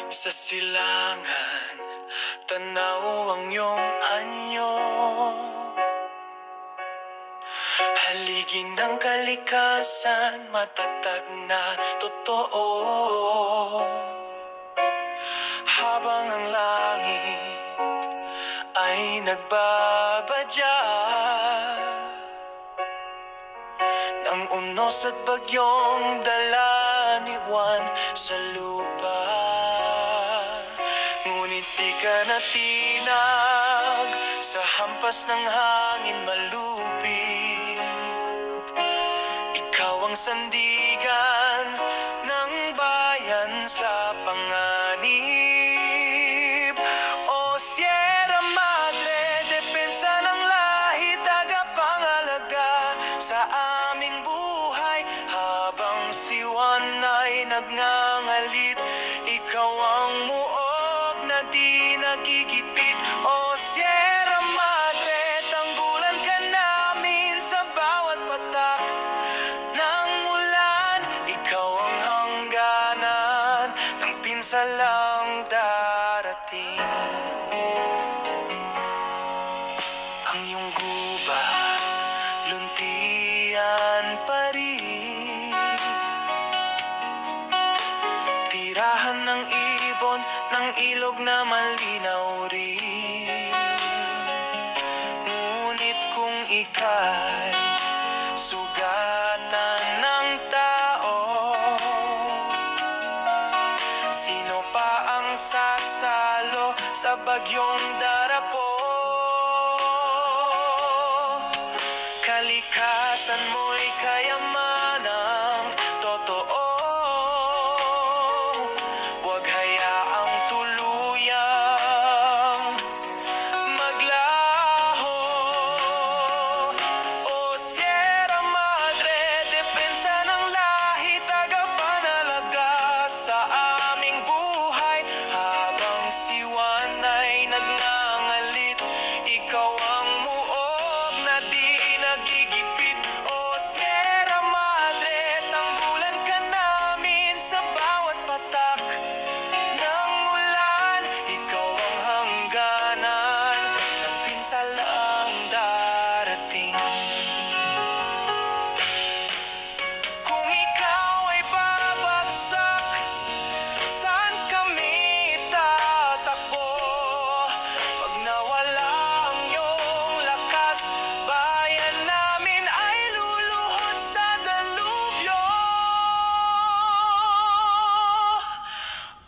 Sa silangan, tanaw ang iyong anyo. Haligin ng kalikasan, matatag na totoo. Habang ang langit ay nagbabadya ng unos at bagyong dala ni Juan sa lupa. Ngunit di ka natinag sa hampas ng hangin malupit. Ikaw ang sandigan ng bayan sa panganib. O Sierra Madre, depensa ng lahi, tagapangalaga sa aming buhay. Habang si Juan ay nagngangalit, ikaw ang muog na di nagigipit. O Sierra Madre, tanggulan ka namin sa bawat patak ng ulan. Ikaw ang hangganan ng pinsalang darating. Ang iyong gubat, luntian pa rin. Tirahan ng ibon ng ilog na malinaw rin. Ngunit kung ika'y sugatan ng tao, sino pa ang sasalo sa bagyong darapo? Kalikasan mo'y kayamanang totoo. Huwag hayaang tuluyang maglaho. O Sierra Madre, depensa ng lahi, tagapanalaga sa aming buhay. Habang si Juan ay nagngangalit, ikaw ang muog na di nagigipit. O Sierra Madre, tanggulan ka namin sa bawat patak ng ulan. Ikaw ang hangganan ng pinsalang darating. Kung ikaw ay babagsak, saan kami tatakbo? Pag nawala ang iyong lakas, bayan namin ay luluhod sa dalubyo.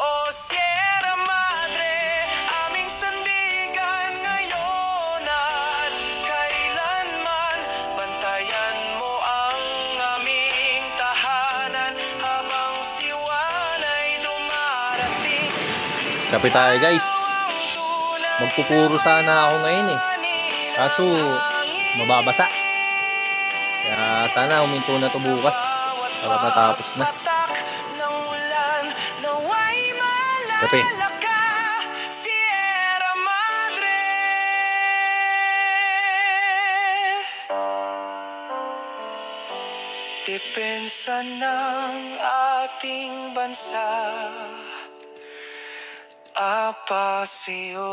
O Sierra Madre, aming sandigan ngayon at kailanman. Bantayan mo ang aming tahanan habang si Juan ay dumarating. Kape tayo guys. Magpupuro sana ako ngayon eh. Kaso mababasa. Kaya sana huminto na to bukas para matapos na. Kape. Sierra Madre. Depensa ng ating bansa, Apaseo.